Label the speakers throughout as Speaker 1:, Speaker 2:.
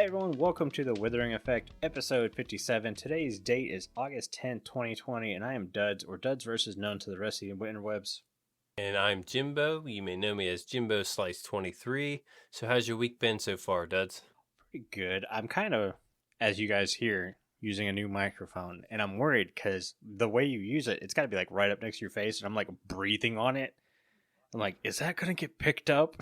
Speaker 1: Hey everyone, welcome to the Withering Effect, episode 57. Today's date is August 10th, 2020, and I am Duds, or Duds versus known to the rest of the interwebs.
Speaker 2: And I'm Jimbo. You may know me as Jimbo Slice 23. So how's your week been so far, Duds?
Speaker 1: Pretty good. I'm kind of, as you guys hear, using a new microphone, and I'm worried because the way you use it, it's got to be like right up next to your face, and I'm like breathing on it. I'm like, is that going to get picked up?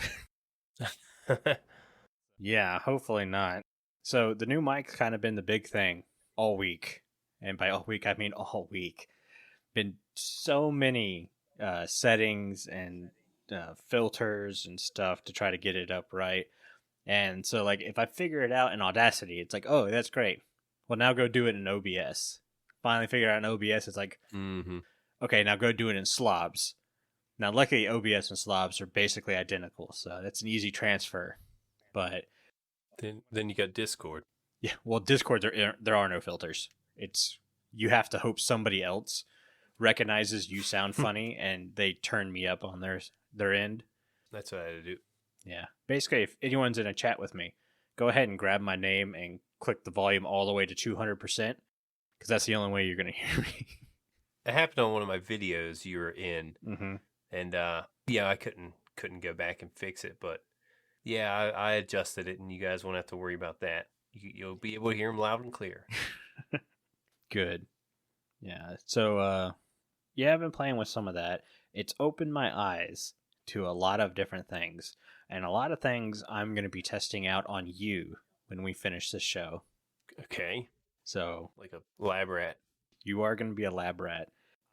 Speaker 1: Yeah, hopefully not. So the new mic's kind of been the big thing all week. And by all week, I mean all week. Been so many settings and filters and stuff to try to get it up right. And so, like, if I figure it out in Audacity, it's like, oh, that's great. Well, now go do it in OBS. Finally figure out in OBS, it's like, okay, now go do it in Slobs. Now, luckily, OBS and Slobs are basically identical, so that's an easy transfer. But
Speaker 2: then you got Discord.
Speaker 1: yeah, well, Discord there are no filters. It's you have to hope somebody else recognizes you sound funny and they turn me up on their end.
Speaker 2: That's what I had to do.
Speaker 1: Yeah, basically, if anyone's in a chat with me, go ahead and grab my name and click the volume all the way to 200% because that's the only way you're gonna hear me.
Speaker 2: It happened on one of my videos you were in, and yeah, I couldn't go back and fix it, but. Yeah, I adjusted it, and you guys won't have to worry about that. You'll be able to hear them loud and clear.
Speaker 1: Good. Yeah, so, yeah, I've been playing with some of that. It's opened my eyes to a lot of different things, and a lot of things I'm going to be testing out on you when we finish this show.
Speaker 2: Okay.
Speaker 1: So,
Speaker 2: like a lab rat.
Speaker 1: You are going to be a lab rat.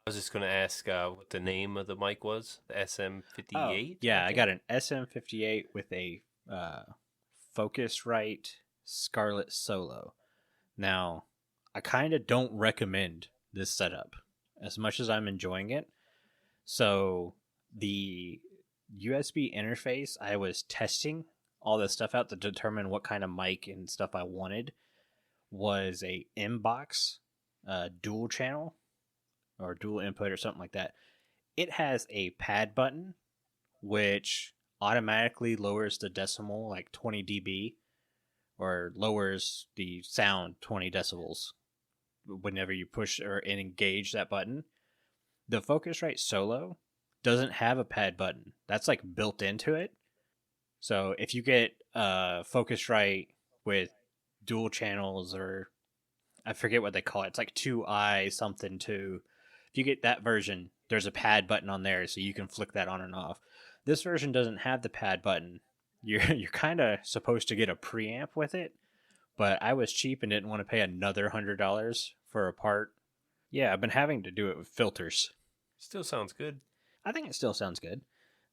Speaker 2: I was just going to ask what the name of the mic was. The SM58?
Speaker 1: Oh, yeah, I got an SM58 with a Focusrite Scarlett Solo. Now, I kind of don't recommend this setup as much as I'm enjoying it. So, the USB interface, I was testing all this stuff out to determine what kind of mic and stuff I wanted, was a inbox dual channel or dual input or something like that. It has a pad button, which automatically lowers the decimal like 20 dB or lowers the sound 20 decibels whenever you push or engage that button. The Focusrite Solo doesn't have a pad button. That's like built into it. So if you get Focusrite with dual channels, or I forget what they call it, it's like 2i something 2. If you get that version, there's a pad button on there so you can flick that on and off. This version doesn't have the pad button. You're kind of supposed to get a preamp with it, but I was cheap and didn't want to pay another $100 for a part. Yeah, I've been having to do it with filters.
Speaker 2: Still sounds good.
Speaker 1: I think it still sounds good.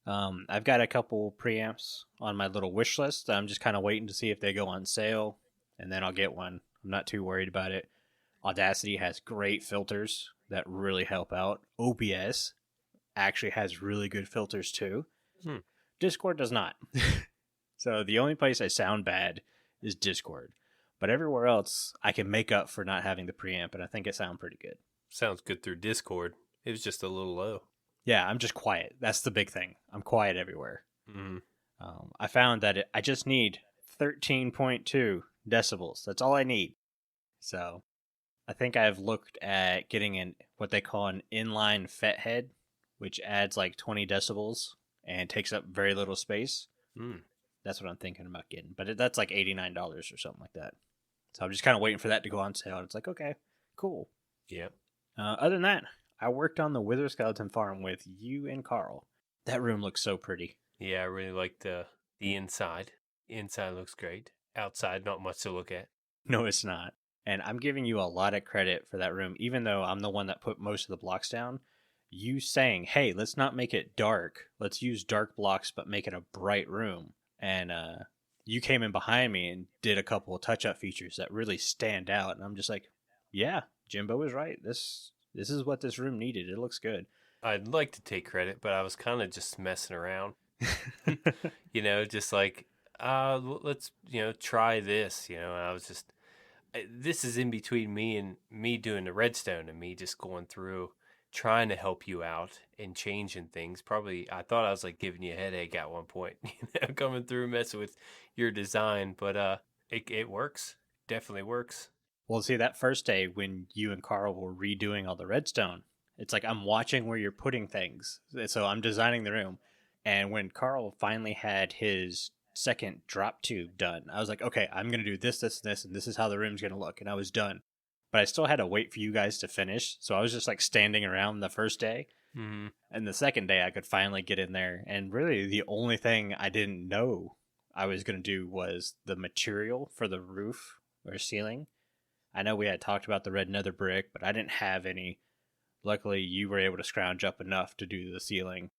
Speaker 1: I've got a couple preamps on my little wish list. I'm just kind of waiting to see if they go on sale, and then I'll get one. I'm not too worried about it. Audacity has great filters that really help out. OBS actually has really good filters too. Discord does not. So the only place I sound bad is Discord. But everywhere else, I can make up for not having the preamp, and I think it sounds pretty good.
Speaker 2: Sounds good through Discord. It was just a little low.
Speaker 1: Yeah, I'm just quiet. That's the big thing. I'm quiet everywhere. I found that I just need 13.2 decibels. That's all I need. So I think I've looked at getting what they call an inline FET head, which adds like 20 decibels and takes up very little space. That's what I'm thinking about getting. But that's like $89 or something like that. So I'm just kind of waiting for that to go on sale. It's like, okay, cool.
Speaker 2: Yeah.
Speaker 1: Other than that, I worked on the Wither Skeleton Farm with you and Carl. That room looks so pretty.
Speaker 2: Yeah, I really like the inside. Inside looks great. Outside, not much to look at.
Speaker 1: No, it's not. And I'm giving you a lot of credit for that room, even though I'm the one that put most of the blocks down. You saying, hey, let's not make it dark. Let's use dark blocks, but make it a bright room. And you came in behind me and did a couple of touch-up features that really stand out. And I'm just like, yeah, Jimbo was right. This is what this room needed. It looks good.
Speaker 2: I'd like to take credit, but I was kind of just messing around. Just like, let's, try this. And I was just, this is in between me doing the redstone and me just going through trying to help you out and changing things. Probably, I thought I was like giving you a headache at one point, coming through messing with your design. But It works. Definitely works.
Speaker 1: Well, see, that first day when you and Carl were redoing all the redstone, it's like I'm watching where you're putting things. So I'm designing the room. And when Carl finally had his second drop tube done, I was like, okay, I'm going to do this, this, and this, and this is how the room's going to look. And I was done. But I still had to wait for you guys to finish. So I was just like standing around the first day.
Speaker 2: Mm-hmm.
Speaker 1: And the second day, I could finally get in there. And really, the only thing I didn't know I was going to do was the material for the roof or ceiling. I know we had talked about the red nether brick, but I didn't have any. Luckily, you were able to scrounge up enough to do the ceiling.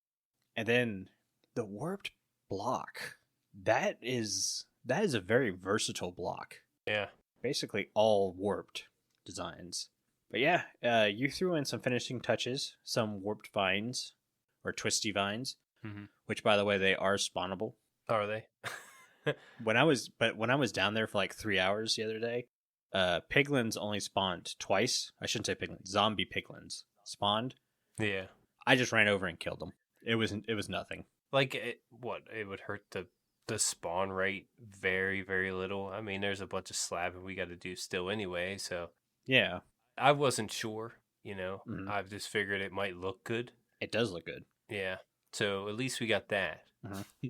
Speaker 1: And then the warped block. That is a very versatile block.
Speaker 2: Yeah.
Speaker 1: Basically all warped designs. But yeah, you threw in some finishing touches, some warped vines or twisty vines, which by the way they are spawnable.
Speaker 2: Are they?
Speaker 1: when I was down there for like 3 hours the other day, piglins only spawned twice. I shouldn't say piglins. Zombie piglins spawned.
Speaker 2: Yeah.
Speaker 1: I just ran over and killed them. It was nothing.
Speaker 2: Like it would hurt the spawn rate very, very little. I mean, there's a bunch of slabbing we got to do still anyway, so
Speaker 1: yeah.
Speaker 2: I wasn't sure, you know. Mm-hmm. I've just figured it might look good.
Speaker 1: It does look good.
Speaker 2: Yeah. So at least we got that.
Speaker 1: Mm-hmm.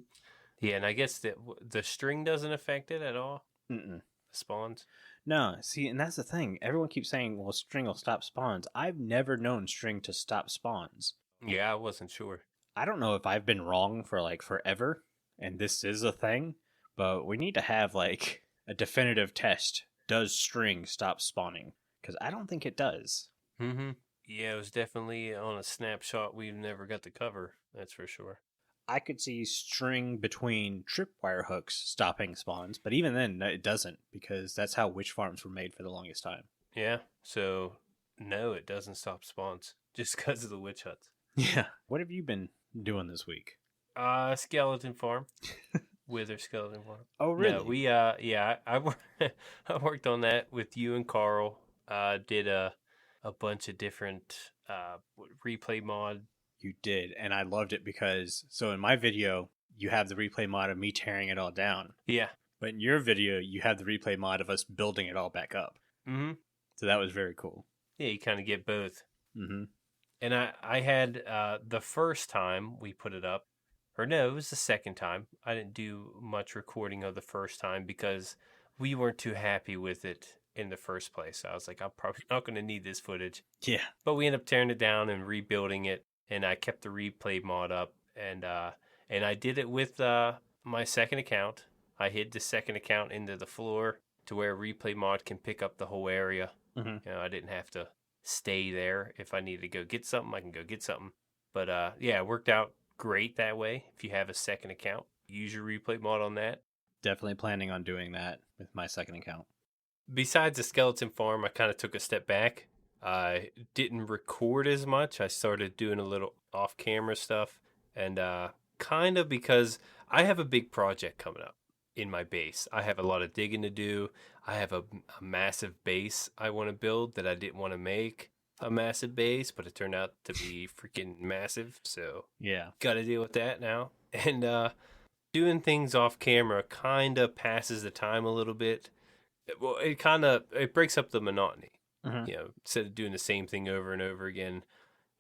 Speaker 2: Yeah, and I guess that the string doesn't affect it at all.
Speaker 1: Mm-mm.
Speaker 2: Spawns.
Speaker 1: No, see, and that's the thing. Everyone keeps saying, well, string will stop spawns. I've never known string to stop spawns.
Speaker 2: Yeah, I wasn't sure.
Speaker 1: I don't know if I've been wrong for like forever, and this is a thing, but we need to have like a definitive test. Does string stop spawning? Because I don't think it does.
Speaker 2: Mm-hmm. Yeah, it was definitely on a snapshot we've never got to cover. That's for sure.
Speaker 1: I could see string between tripwire hooks stopping spawns, but even then, it doesn't, because that's how witch farms were made for the longest time.
Speaker 2: Yeah, so no, it doesn't stop spawns, just because of the witch huts.
Speaker 1: Yeah. What have you been doing this week?
Speaker 2: Skeleton farm. Wither skeleton farm.
Speaker 1: Oh, really?
Speaker 2: No, we, I worked on that with you and Carl. Did a bunch of different replay mod.
Speaker 1: You did, and I loved it because, so in my video, you have the replay mod of me tearing it all down.
Speaker 2: Yeah.
Speaker 1: But in your video, you have the replay mod of us building it all back up.
Speaker 2: Mm-hmm.
Speaker 1: So that was very cool.
Speaker 2: Yeah, you kind of get both.
Speaker 1: Mm-hmm.
Speaker 2: And I had the first time we put it up, or no, it was the second time. I didn't do much recording of the first time because we weren't too happy with it in the first place. I was like, I'm probably not going to need this footage.
Speaker 1: Yeah.
Speaker 2: But we ended up tearing it down and rebuilding it. And I kept the replay mod up, and I did it with my second account. I hid the second account into the floor to where replay mod can pick up the whole area.
Speaker 1: Mm-hmm.
Speaker 2: You know, I didn't have to stay there. If I needed to go get something, I can go get something. But yeah, it worked out great that way. If you have a second account, use your replay mod on that.
Speaker 1: Definitely planning on doing that with my second account.
Speaker 2: Besides the skeleton farm, I kind of took a step back. I didn't record as much. I started doing a little off-camera stuff, and kind of because I have a big project coming up in my base. I have a lot of digging to do. I have a massive base I want to build that I didn't want to make a massive base, but it turned out to be freaking massive, so
Speaker 1: yeah,
Speaker 2: got to deal with that now. And doing things off-camera kind of passes the time a little bit. Well, it breaks up the monotony.
Speaker 1: Mm-hmm.
Speaker 2: You know, instead of doing the same thing over and over again,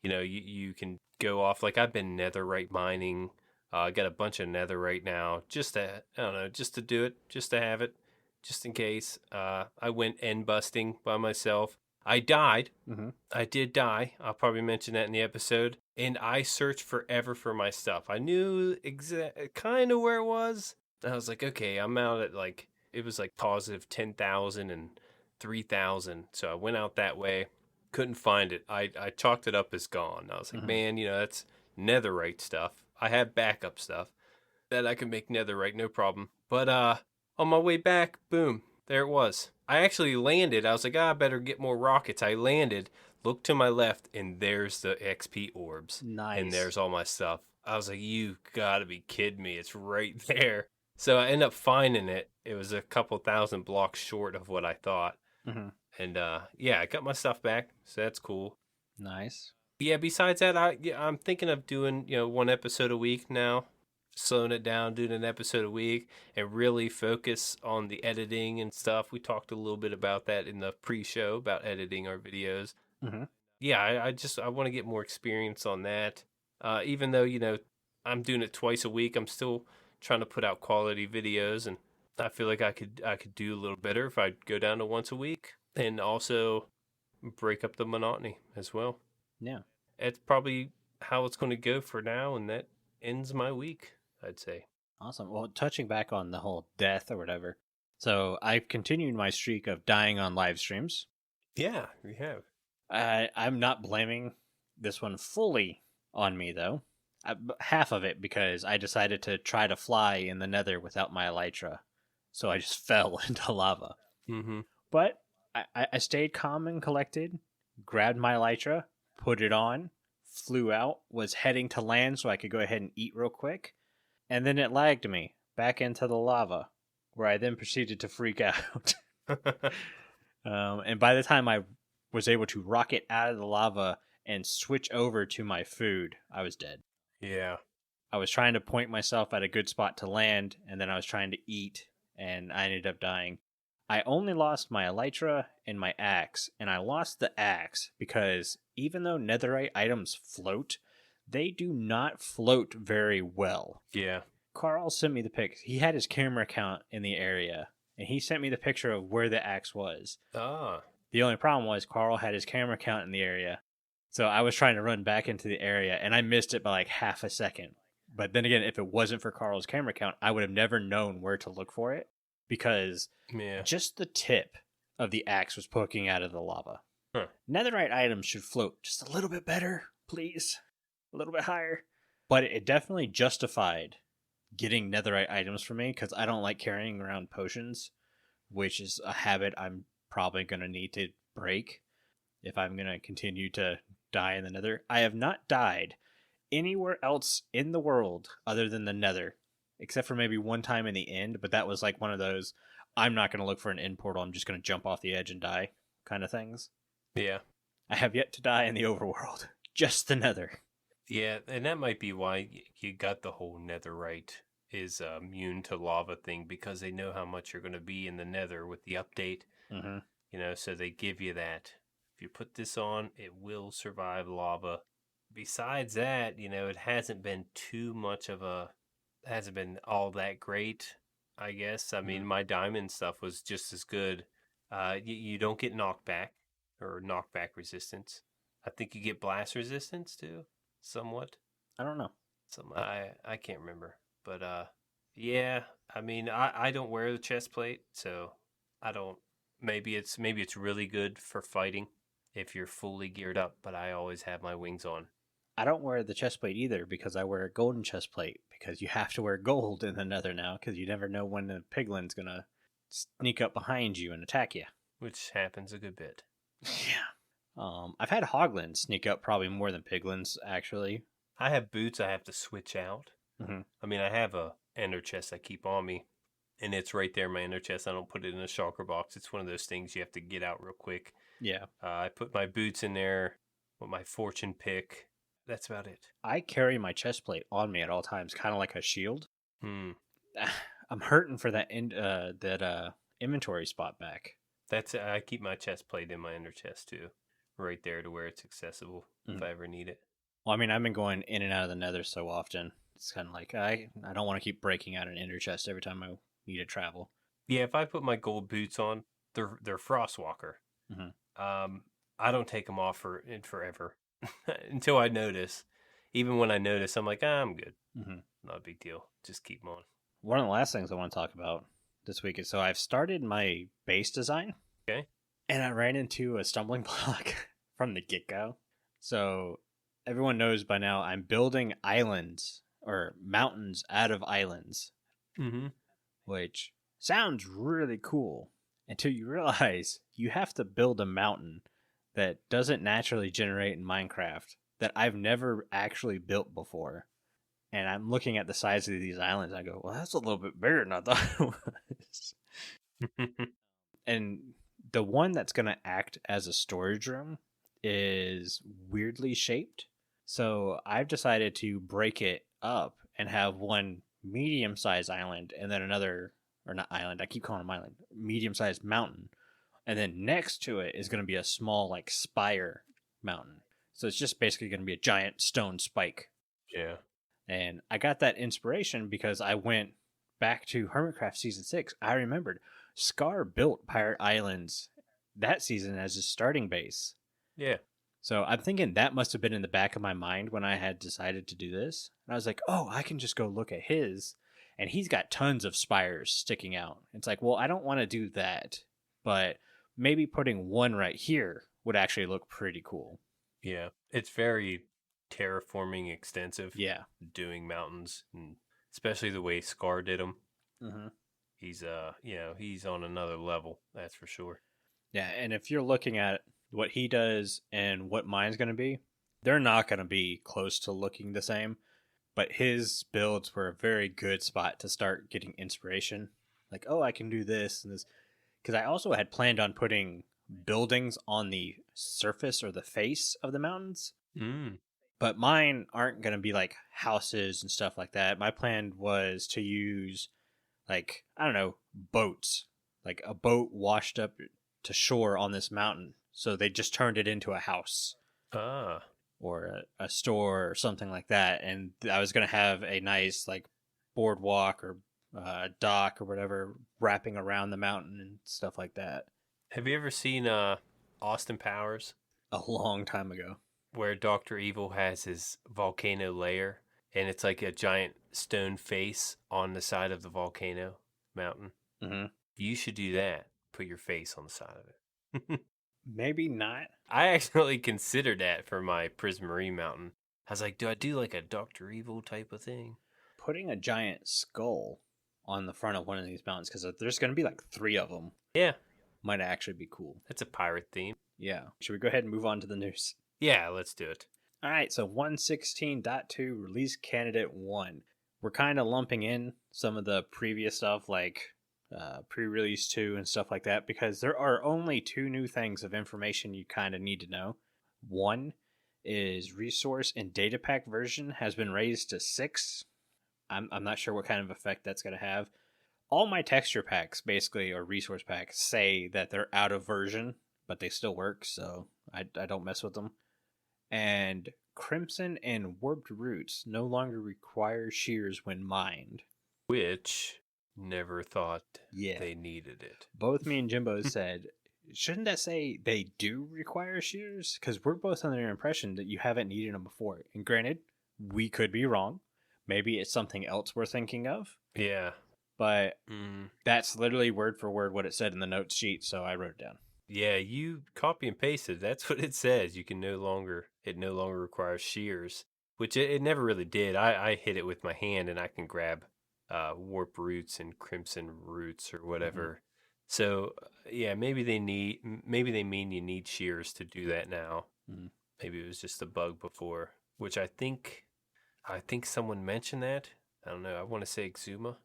Speaker 2: you know, you can go off. Like I've been netherite mining. I got a bunch of netherite now, just to do it, just to have it, just in case. I went end busting by myself. I died.
Speaker 1: Mm-hmm.
Speaker 2: I did die. I'll probably mention that in the episode. And I searched forever for my stuff. I knew kind of where it was. And I was like, okay, I'm out at like, it was like positive 10,000 and 3,000. So I went out that way, couldn't find it. I chalked it up as gone. I was like, man, you know, that's netherite stuff. I have backup stuff that I can make netherite, no problem. But on my way back, boom, there it was. I actually landed. I was like, I better get more rockets. I landed, looked to my left, and there's the XP orbs.
Speaker 1: Nice.
Speaker 2: And there's all my stuff. I was like, you gotta be kidding me. It's right there. So I ended up finding it. It was a couple thousand blocks short of what I thought.
Speaker 1: Mm-hmm.
Speaker 2: And yeah, I got my stuff back, so that's cool.
Speaker 1: Nice.
Speaker 2: Yeah, besides that, I'm thinking of doing, you know, one episode a week now. slowing it down, doing an episode a week, and really focus on the editing and stuff. We talked a little bit about that in the pre-show about editing our videos.
Speaker 1: Mm-hmm.
Speaker 2: Yeah, I want to get more experience on that. Even though I'm doing it twice a week, I'm still trying to put out quality videos, and I feel like I could do a little better if I go down to once a week, and also break up the monotony as well.
Speaker 1: Yeah.
Speaker 2: It's probably how it's going to go for now, and that ends my week, I'd say.
Speaker 1: Awesome. Well, touching back on the whole death or whatever. So I've continued my streak of dying on live streams.
Speaker 2: Yeah, we have.
Speaker 1: I'm not blaming this one fully on me, though. Half of it because I decided to try to fly in the nether without my elytra. So I just fell into lava.
Speaker 2: Mm-hmm.
Speaker 1: But I stayed calm and collected, grabbed my elytra, put it on, flew out, was heading to land so I could go ahead and eat real quick. And then it lagged me back into the lava, where I then proceeded to freak out. And by the time I was able to rocket out of the lava and switch over to my food, I was dead.
Speaker 2: Yeah.
Speaker 1: I was trying to point myself at a good spot to land, and then I was trying to eat, and I ended up dying. I only lost my elytra and my axe, and I lost the axe because even though netherite items float, they do not float very well.
Speaker 2: Yeah.
Speaker 1: Carl sent me the pic. He had his camera count in the area, and he sent me the picture of where the axe was.
Speaker 2: Ah.
Speaker 1: The only problem was Carl had his camera count in the area, so I was trying to run back into the area, and I missed it by like half a second. But then again, if it wasn't for Carl's camera count, I would have never known where to look for it because just the tip of the axe was poking out of the lava.
Speaker 2: Huh.
Speaker 1: Netherite items should float just a little bit better, please. A little bit higher. But it definitely justified getting netherite items for me because I don't like carrying around potions, which is a habit I'm probably going to need to break if I'm going to continue to die in the nether. I have not died anywhere else in the world other than the nether, except for maybe one time in the end, but that was like one of those I'm not going to look for an end portal, I'm just going to jump off the edge and die kind of things.
Speaker 2: Yeah.
Speaker 1: I have yet to die in the overworld, just the nether.
Speaker 2: Yeah, and that might be why you got the whole netherite is immune to lava thing, because they know how much you're going to be in the nether with the update.
Speaker 1: Mm-hmm.
Speaker 2: So they give you that. If you put this on, it will survive lava. Besides that, it hasn't been hasn't been all that great, I guess. I mean, my diamond stuff was just as good. You don't get knockback or knockback resistance. I think you get blast resistance too, somewhat.
Speaker 1: I don't know.
Speaker 2: I can't remember. But yeah, I mean, I don't wear the chest plate, so I don't. Maybe it's really good for fighting if you're fully geared up. But I always have my wings on.
Speaker 1: I don't wear the chest plate either because I wear a golden chest plate because you have to wear gold in the nether now because you never know when the piglin's gonna sneak up behind you and attack you.
Speaker 2: Which happens a good bit.
Speaker 1: Yeah. I've had hoglins sneak up probably more than piglins actually.
Speaker 2: I have boots I have to switch out.
Speaker 1: Mm-hmm.
Speaker 2: I mean, I have a ender chest I keep on me, and it's right there in my ender chest. I don't put it in a shulker box. It's one of those things you have to get out real quick.
Speaker 1: Yeah.
Speaker 2: I put my boots in there with my fortune pick. That's about it.
Speaker 1: I carry my chest plate on me at all times, kind of like a shield.
Speaker 2: Hmm.
Speaker 1: I'm hurting for that inventory spot back.
Speaker 2: I keep my chest plate in my ender chest too, right there to where it's accessible if I ever need it.
Speaker 1: Well, I mean, I've been going in and out of the nether so often. It's kind of like I don't want to keep breaking out an ender chest every time I need to travel.
Speaker 2: Yeah, if I put my gold boots on, they're Frostwalker.
Speaker 1: Mm-hmm.
Speaker 2: I don't take them off forever until I notice. Even when I notice, I'm like, I'm good.
Speaker 1: Mm-hmm.
Speaker 2: Not a big deal. Just keep them on.
Speaker 1: One of the last things I want to talk about this week is I've started my base design.
Speaker 2: Okay.
Speaker 1: And I ran into a stumbling block from the get-go. So everyone knows by now I'm building islands or mountains out of islands.
Speaker 2: Mm-hmm.
Speaker 1: Which sounds really cool until you realize you have to build a mountain that doesn't naturally generate in Minecraft that I've never actually built before. And I'm looking at the size of these islands. I go, well, that's a little bit bigger than I thought it was. And the one that's going to act as a storage room is weirdly shaped. So I've decided to break it up and have one medium-sized island, and then another, or not island, I keep calling them island, medium-sized mountain. And then next to it is going to be a small, like, spire mountain. So it's just basically going to be a giant stone spike.
Speaker 2: Yeah.
Speaker 1: And I got that inspiration because I went back to Hermitcraft Season 6. I remembered Scar built Pirate Islands that season as his starting base.
Speaker 2: Yeah.
Speaker 1: So I'm thinking that must have been in the back of my mind when I had decided to do this. And I was like, oh, I can just go look at his. And he's got tons of spires sticking out. It's like, well, I don't want to do that. But maybe putting one right here would actually look pretty cool.
Speaker 2: Yeah. It's very terraforming extensive.
Speaker 1: Yeah.
Speaker 2: Doing mountains, and especially the way Scar did them.
Speaker 1: Mm-hmm.
Speaker 2: He's he's on another level, that's for sure.
Speaker 1: Yeah, and if you're looking at what he does and what mine's going to be, they're not going to be close to looking the same. But his builds were a very good spot to start getting inspiration. Like, oh, I can do this and this. Because I also had planned on putting buildings on the surface or the face of the mountains.
Speaker 2: Mm.
Speaker 1: But mine aren't going to be like houses and stuff like that. My plan was to use, like, I don't know, boats. Like a boat washed up to shore on this mountain. So they just turned it into a house.
Speaker 2: Ah.
Speaker 1: Or a store or something like that. And I was going to have a nice, like, boardwalk or dock or whatever wrapping around the mountain and stuff like that.
Speaker 2: Have you ever seen Austin Powers?
Speaker 1: A long time ago.
Speaker 2: Where Dr. Evil has his volcano lair, and it's like a giant stone face on the side of the volcano mountain.
Speaker 1: Mm-hmm.
Speaker 2: You should do that. Put your face on the side of it.
Speaker 1: Maybe not.
Speaker 2: I actually considered that for my Prismarine mountain. I was like, do I do like a Dr. Evil type of thing?
Speaker 1: Putting a giant skull on the front of one of these mountains, because there's going to be like 3 of them.
Speaker 2: Yeah.
Speaker 1: Might actually be cool.
Speaker 2: That's a pirate theme.
Speaker 1: Yeah. Should we go ahead and move on to the news?
Speaker 2: Yeah, let's do it.
Speaker 1: All right, so 116.2 release candidate 1. We're kind of lumping in some of the previous stuff like pre-release 2 and stuff like that because there are only 2 new things of information you kind of need to know. One is resource and data pack version has been raised to 6. I'm not sure what kind of effect that's going to have. All my texture packs, basically, or resource packs, say that they're out of version, but they still work, so I don't mess with them. And Crimson and Warped Roots no longer require shears when mined.
Speaker 2: Which, never thought
Speaker 1: Yeah.
Speaker 2: they needed it.
Speaker 1: Both me and Jimbo said, shouldn't that say they do require shears? Because we're both under the impression that you haven't needed them before. And granted, we could be wrong. Maybe it's something else we're thinking of.
Speaker 2: Yeah.
Speaker 1: But that's literally word for word what it said in the notes sheet, so I wrote it down.
Speaker 2: Yeah, you copy and pasted. That's what it says. It no longer requires shears, which it never really did. I hit it with my hand, and I can grab warp roots and crimson roots or whatever. Mm-hmm. So yeah, maybe they mean you need shears to do that now. Mm-hmm. Maybe it was just a bug before, which I think someone mentioned that. I don't know. I want to say Exuma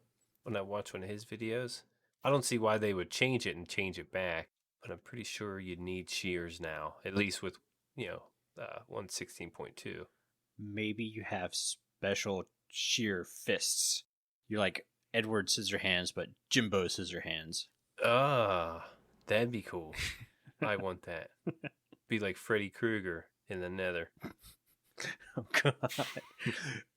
Speaker 2: when I watch one of his videos. I don't see why they would change it and change it back. But I'm pretty sure you need shears now, at least with, 116.2.
Speaker 1: Maybe you have special shear fists. You're like Edward Scissorhands, but Jimbo Scissorhands.
Speaker 2: Ah, that'd be cool. I want that. Be like Freddy Krueger in the Nether.
Speaker 1: Oh, God.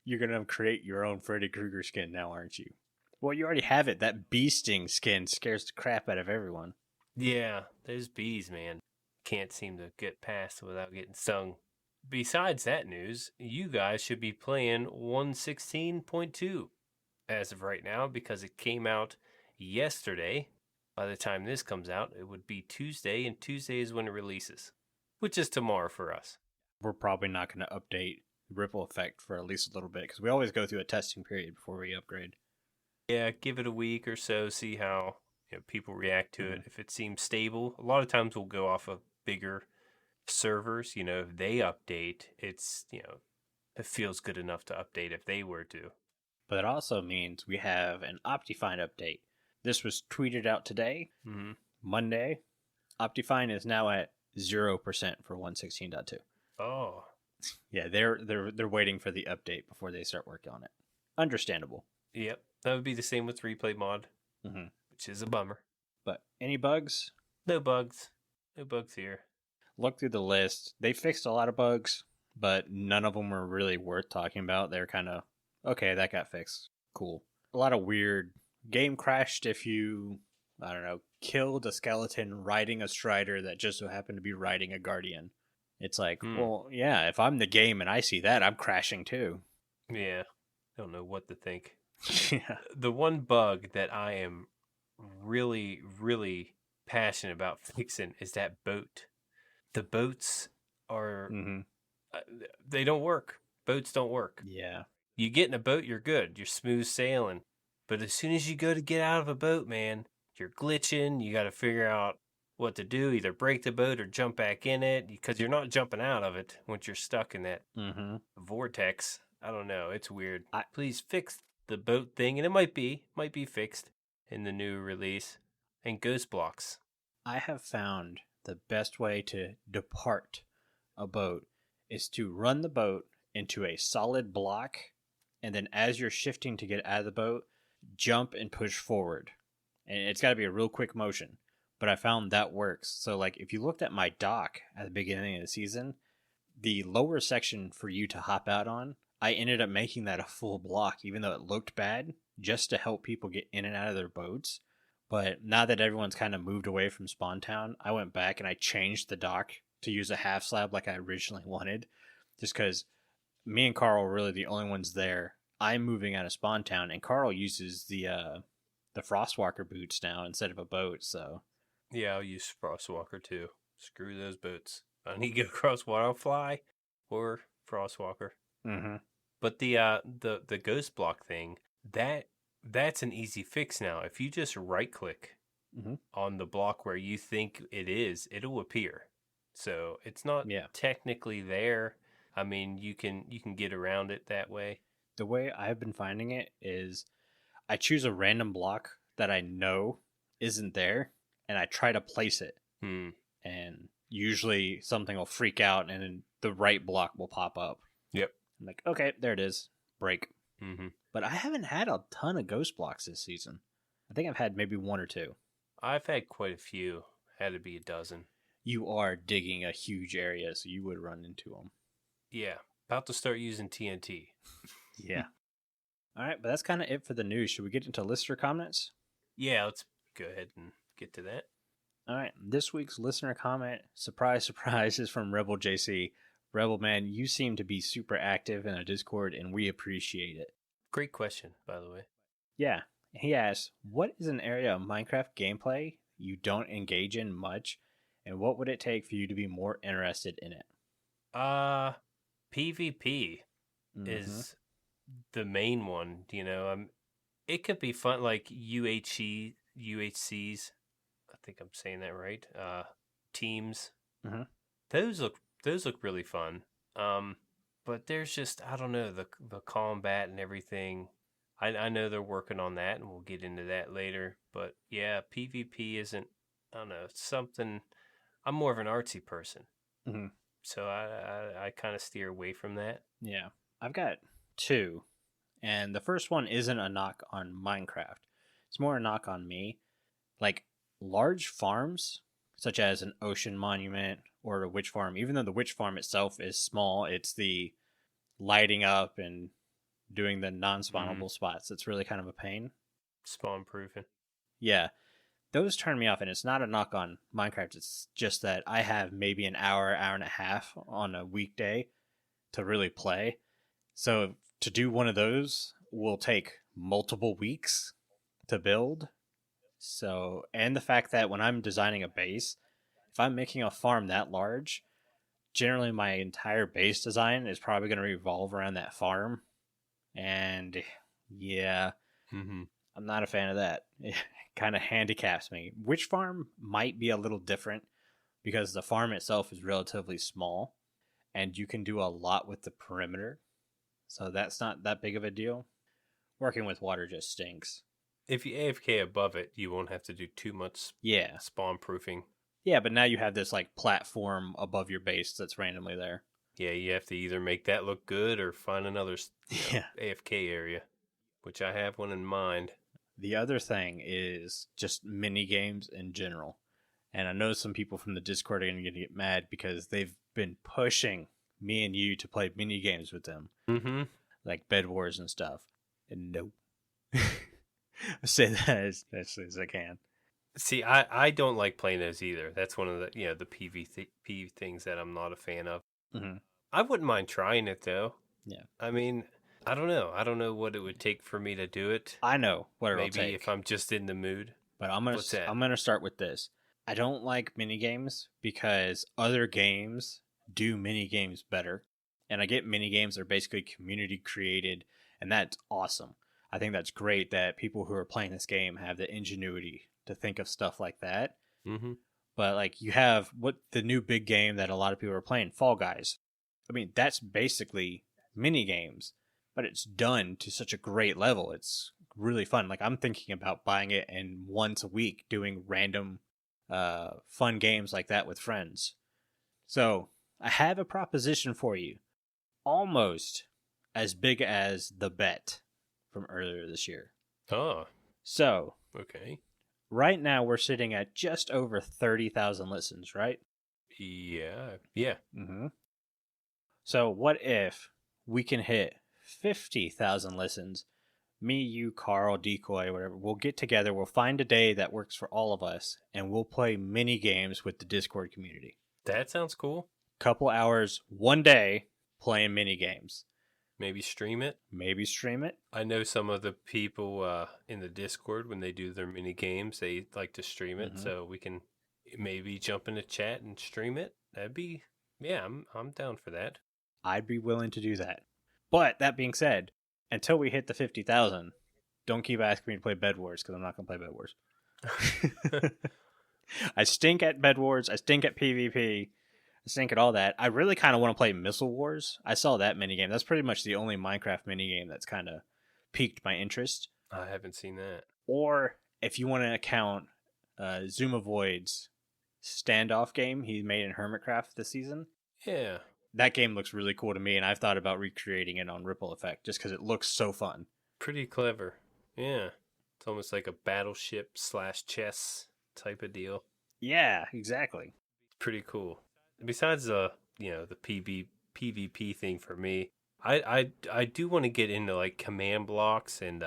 Speaker 1: You're going to create your own Freddy Krueger skin now, aren't you? Well, you already have it. That bee sting skin scares the crap out of everyone.
Speaker 2: Yeah, those bees, man. Can't seem to get past without getting stung. Besides that news, you guys should be playing 116.2 as of right now because it came out yesterday. By the time this comes out, it would be Tuesday, and Tuesday is when it releases, which is tomorrow for us.
Speaker 1: We're probably not going to update Ripple Effect for at least a little bit because we always go through a testing period before we upgrade.
Speaker 2: Yeah, give it a week or so, see how people react to it. If it seems stable, a lot of times we'll go off of bigger servers. If they update, it's, it feels good enough to update if they were to.
Speaker 1: But it also means we have an Optifine update. This was tweeted out today, Monday. Optifine is now at 0% for 116.2.
Speaker 2: Oh.
Speaker 1: Yeah, they're waiting for the update before they start working on it. Understandable.
Speaker 2: Yep, that would be the same with replay mod,
Speaker 1: Mm-hmm.
Speaker 2: which is a bummer.
Speaker 1: But any bugs?
Speaker 2: No bugs. No bugs here.
Speaker 1: Look through the list. They fixed a lot of bugs, but none of them were really worth talking about. They're kind of, okay, that got fixed. Cool. A lot of weird. Game crashed if you, I don't know, killed a skeleton riding a strider that just so happened to be riding a guardian. It's like, well, yeah, if I'm the game and I see that, I'm crashing too.
Speaker 2: Yeah. Don't know what to think.
Speaker 1: Yeah.
Speaker 2: The one bug that I am really, really passionate about fixing is that boat. The boats are, they don't work. Boats don't work.
Speaker 1: Yeah.
Speaker 2: You get in a boat, you're good. You're smooth sailing. But as soon as you go to get out of a boat, man, you're glitching. You got to figure out what to do. Either break the boat or jump back in it, because you're not jumping out of it once you're stuck in that vortex. I don't know. It's weird. Please fix the boat thing. And it might be fixed in the new release. And ghost blocks.
Speaker 1: I have found the best way to depart a boat is to run the boat into a solid block, and then as you're shifting to get out of the boat, jump and push forward. And it's got to be a real quick motion, but I found that works. So like if you looked at my dock at the beginning of the season, the lower section for you to hop out on, I ended up making that a full block, even though it looked bad, just to help people get in and out of their boats. But now that everyone's kind of moved away from Spawn Town, I went back and I changed the dock to use a half slab like I originally wanted, just because me and Carl were really the only ones there. I'm moving out of Spawn Town, and Carl uses the Frostwalker boots now instead of a boat. So
Speaker 2: yeah, I'll use Frostwalker too. Screw those boats. I need to get across water, I'll fly or Frostwalker.
Speaker 1: Mm-hmm.
Speaker 2: But the ghost block thing, that's an easy fix now. If you just right click on the block where you think it is, it'll appear. So it's not technically there. I mean, you can get around it that way.
Speaker 1: The way I've been finding it is I choose a random block that I know isn't there, and I try to place it. And usually something will freak out, and then the right block will pop up.
Speaker 2: Yep.
Speaker 1: I'm like, okay, there it is. Break.
Speaker 2: Mm-hmm.
Speaker 1: But I haven't had a ton of ghost blocks this season. I think I've had maybe one or two.
Speaker 2: I've had quite a few. Had to be a dozen.
Speaker 1: You are digging a huge area, so you would run into them.
Speaker 2: Yeah. About to start using TNT.
Speaker 1: Yeah. All right, but that's kind of it for the news. Should we get into listener comments?
Speaker 2: Yeah, let's go ahead and get to that.
Speaker 1: All right, this week's listener comment, surprise, surprise, is from RebelJC. Rebel man, you seem to be super active in a Discord, and we appreciate it.
Speaker 2: Great question, by the way.
Speaker 1: Yeah, he asks, what is an area of Minecraft gameplay you don't engage in much, and what would it take for you to be more interested in it?
Speaker 2: PvP is the main one, you know. It could be fun, like UHCs. I think I'm saying that right. Teams. Those look really fun. But there's just, I don't know, the combat and everything. I know they're working on that, and we'll get into that later. But yeah, PvP isn't, I don't know, it's something. I'm more of an artsy person. So I kind of steer away from that.
Speaker 1: Yeah. I've got two. And the first one isn't a knock on Minecraft. It's more a knock on me. Like, large farms, such as an ocean monument or a witch farm, even though the witch farm itself is small, it's the lighting up and doing the non-spawnable spots that's really kind of a pain.
Speaker 2: Spawn proofing.
Speaker 1: Yeah. Those turn me off, and it's not a knock on Minecraft. It's just that I have maybe an hour and a half on a weekday to really play. So to do one of those will take multiple weeks to build. So, and the fact that when I'm designing a base, if I'm making a farm that large, generally my entire base design is probably going to revolve around that farm. And yeah, I'm not a fan of that. It kind of handicaps me. Witch farm might be a little different because the farm itself is relatively small and you can do a lot with the perimeter. So that's not that big of a deal. Working with water just stinks.
Speaker 2: If you AFK above it, you won't have to do too much spawn proofing.
Speaker 1: Yeah, but now you have this like platform above your base that's randomly there.
Speaker 2: Yeah, you have to either make that look good or find another AFK area, which I have one in mind.
Speaker 1: The other thing is just mini games in general. And I know some people from the Discord are going to get mad because they've been pushing me and you to play mini games with them,
Speaker 2: Mm-hmm.
Speaker 1: like Bed Wars and stuff. And no. I say that as nicely as I can.
Speaker 2: See, I don't like playing those either. That's one of the the PvP things that I'm not a fan of.
Speaker 1: Mm-hmm.
Speaker 2: I wouldn't mind trying it though.
Speaker 1: Yeah.
Speaker 2: I mean, I don't know. I don't know what it would take for me to do it.
Speaker 1: I know what it'll
Speaker 2: Maybe
Speaker 1: take.
Speaker 2: if I'm just in the mood.
Speaker 1: But I'm gonna start with this. I don't like mini games because other games do mini games better, and I get mini games are basically community created, and that's awesome. I think that's great that people who are playing this game have the ingenuity to think of stuff like that.
Speaker 2: Mm-hmm.
Speaker 1: But like you have what the new big game that a lot of people are playing, Fall Guys. I mean, that's basically mini games, but it's done to such a great level. It's really fun. Like I'm thinking about buying it and once a week doing random fun games like that with friends. So I have a proposition for you, almost as big as the bet from earlier this year.
Speaker 2: Oh,
Speaker 1: So
Speaker 2: okay.
Speaker 1: right now we're sitting at just over 30,000 listens, right?
Speaker 2: Yeah. Yeah.
Speaker 1: Mm-hmm. So what if we can hit 50,000 listens? Me, you, Carl, Decoy, whatever. We'll get together. We'll find a day that works for all of us, and we'll play mini games with the Discord community.
Speaker 2: That sounds cool.
Speaker 1: Couple hours, one day, playing mini games.
Speaker 2: Maybe stream it.
Speaker 1: Maybe stream it.
Speaker 2: I know some of the people in the Discord, when they do their mini games, they like to stream it.
Speaker 1: Mhm.
Speaker 2: So we can maybe jump into chat and stream it. That'd be, yeah, I'm down for that.
Speaker 1: I'd be willing to do that. But that being said, until we hit the 50,000, don't keep asking me to play Bed Wars because I'm not going to play Bed Wars. I stink at Bed Wars. I stink at PvP. I stink at all that. I really kind of want to play Missile Wars. I saw that minigame. That's pretty much the only Minecraft minigame that's kind of piqued my interest.
Speaker 2: I haven't seen that.
Speaker 1: Or if you want to account Zuma Void's standoff game he made in Hermitcraft this season.
Speaker 2: Yeah.
Speaker 1: That game looks really cool to me, and I've thought about recreating it on Ripple Effect just because it looks so fun.
Speaker 2: Pretty clever. Yeah. It's almost like a battleship / chess type of deal.
Speaker 1: Yeah, exactly.
Speaker 2: Pretty cool. Besides the PvP thing for me, I do want to get into like command blocks and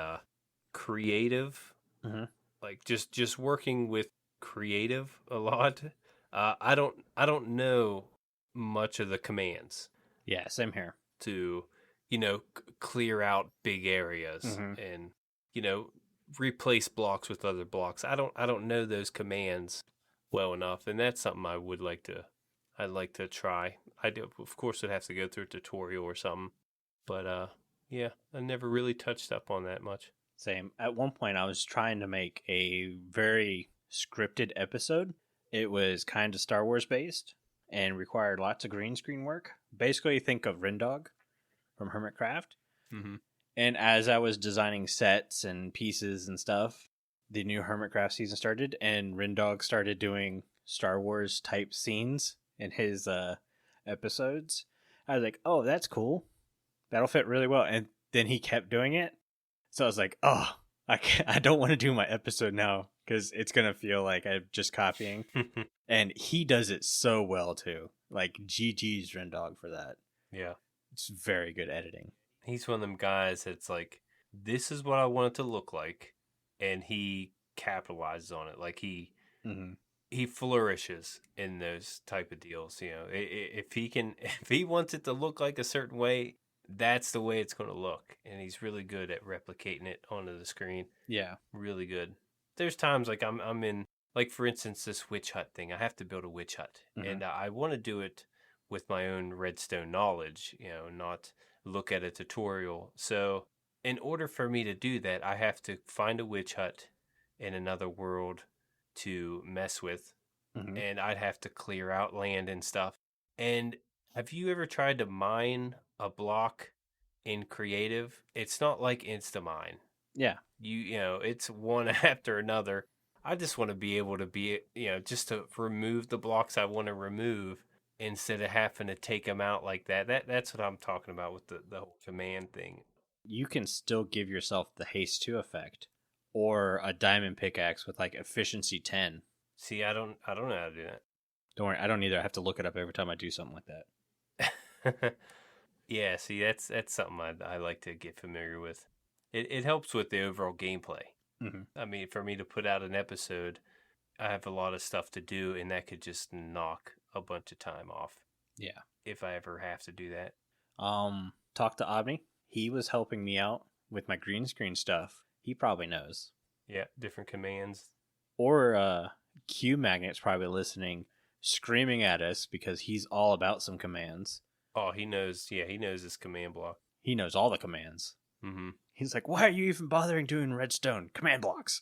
Speaker 2: creative.
Speaker 1: Mm-hmm.
Speaker 2: Like just working with creative a lot. I don't know much of the commands
Speaker 1: Yeah, same here.
Speaker 2: to clear out big areas
Speaker 1: Mhm.
Speaker 2: and replace blocks with other blocks. I don't know those commands well enough, and that's something I'd like to try. I do, of course, would have to go through a tutorial or something, but yeah, I never really touched up on that much.
Speaker 1: Same. At one point, I was trying to make a very scripted episode. It was kind of Star Wars based and required lots of green screen work. Basically, think of Rendog from Hermitcraft.
Speaker 2: Mm-hmm.
Speaker 1: And as I was designing sets and pieces and stuff, the new Hermitcraft season started, and Rendog started doing Star Wars type scenes in his episodes. I was like, oh, that's cool. That'll fit really well. And then he kept doing it. So I was like, oh, I don't want to do my episode now because it's going to feel like I'm just copying. And he does it so well, too. Like, GG's Rendog for that.
Speaker 2: Yeah.
Speaker 1: It's very good editing.
Speaker 2: He's one of them guys that's like, this is what I want it to look like, and he capitalizes on it. Like he flourishes in those type of deals. If he wants it to look like a certain way, that's the way it's going to look, and he's really good at replicating it onto the screen.
Speaker 1: Yeah,
Speaker 2: really good. There's times like I'm in, like for instance, this witch hut thing. I have to build a witch hut, and I want to do it with my own redstone knowledge, not look at a tutorial. So in order for me to do that, I have to find a witch hut in another world to mess with, and I'd have to clear out land and stuff. And have you ever tried to mine a block in creative? It's not like Instamine.
Speaker 1: Yeah.
Speaker 2: It's one after another. I just want to be able to just to remove the blocks I want to remove instead of having to take them out like that. That's what I'm talking about with the whole command thing.
Speaker 1: you can still give yourself the haste 2 effect or a diamond pickaxe with like efficiency 10.
Speaker 2: See, I don't know how to do
Speaker 1: Don't worry, I don't either. I have to look it up every time I do something like
Speaker 2: that. Yeah, see, that's something I like to get familiar with. It helps with the overall gameplay.
Speaker 1: Mm-hmm.
Speaker 2: I mean, for me to put out an episode, I have a lot of stuff to do, and that could just knock a bunch of time off.
Speaker 1: Yeah.
Speaker 2: If I ever have to do that.
Speaker 1: Talk to Omni. He was helping me out with my green screen stuff. He probably knows.
Speaker 2: Yeah, different commands.
Speaker 1: Or Q Magnet's probably listening, screaming at us because he's all about some commands.
Speaker 2: Oh, he knows. Yeah, he knows his command block.
Speaker 1: He knows all the commands.
Speaker 2: Mm-hmm.
Speaker 1: He's like, why are you even bothering doing redstone command blocks?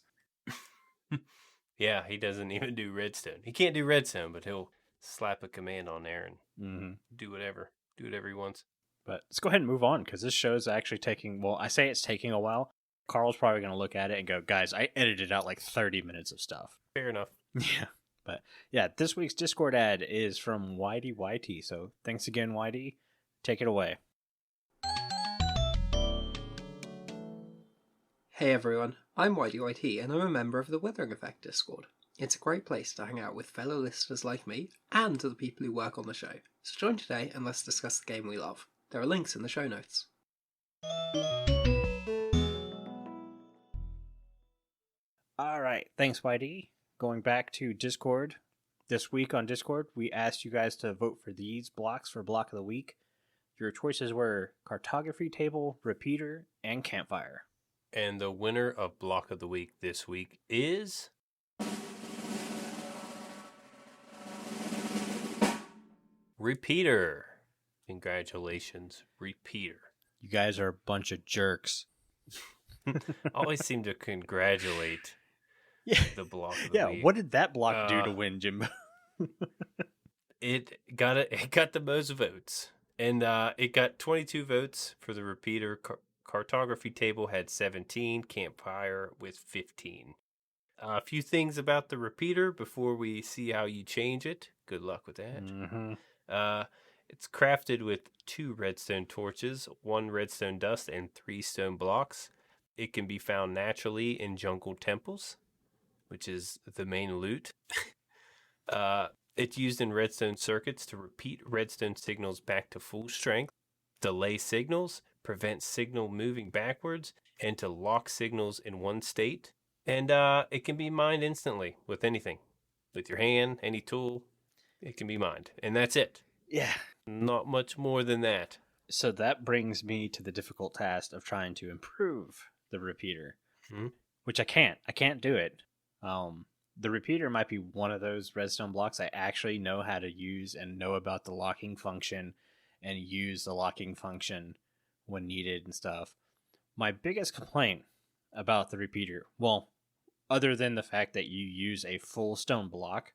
Speaker 2: Yeah, he doesn't even do redstone. He can't do redstone, but he'll slap a command on there and do whatever he wants.
Speaker 1: But let's go ahead and move on, because this show's actually taking, well, I say it's taking a while. Carl's probably going to look at it and go, guys, I edited out like 30 minutes of stuff.
Speaker 2: Fair enough.
Speaker 1: Yeah. But yeah, this week's Discord ad is from YDYT. So thanks again, YD. Take it away.
Speaker 3: Hey everyone, I'm YDYT and I'm a member of the Withering Effect Discord. It's a great place to hang out with fellow listeners like me and the people who work on the show. So join today and let's discuss the game we love. There are links in the show notes.
Speaker 1: Alright, thanks YD. Going back to Discord. This week on Discord, we asked you guys to vote for these blocks for Block of the Week. Your choices were Cartography Table, Repeater, and Campfire.
Speaker 2: And the winner of Block of the Week this week is... Repeater. Congratulations, Repeater.
Speaker 1: You guys are a bunch of jerks.
Speaker 2: Always seem to congratulate the block of the week.
Speaker 1: What did that block do to win, Jimbo?
Speaker 2: It got the most votes. And it got 22 votes for the Repeater. Cartography Table had 17, Campfire with 15. A few things about the Repeater before we see how you change it. Good luck with that.
Speaker 1: Mm-hmm.
Speaker 2: It's crafted with 2 redstone torches, 1 redstone dust, and 3 stone blocks. It can be found naturally in jungle temples, which is the main loot. It's used in redstone circuits to repeat redstone signals back to full strength, delay signals, prevent signal moving backwards, and to lock signals in one state. And it can be mined instantly with anything. With your hand, any tool, it can be mined. And that's it.
Speaker 1: Yeah.
Speaker 2: Not much more than that.
Speaker 1: So that brings me to the difficult task of trying to improve the Repeater, which I can't. I can't do it. The Repeater might be one of those redstone blocks I actually know how to use and know about the locking function and use the locking function when needed and stuff. My biggest complaint about the Repeater, well, other than the fact that you use a full stone block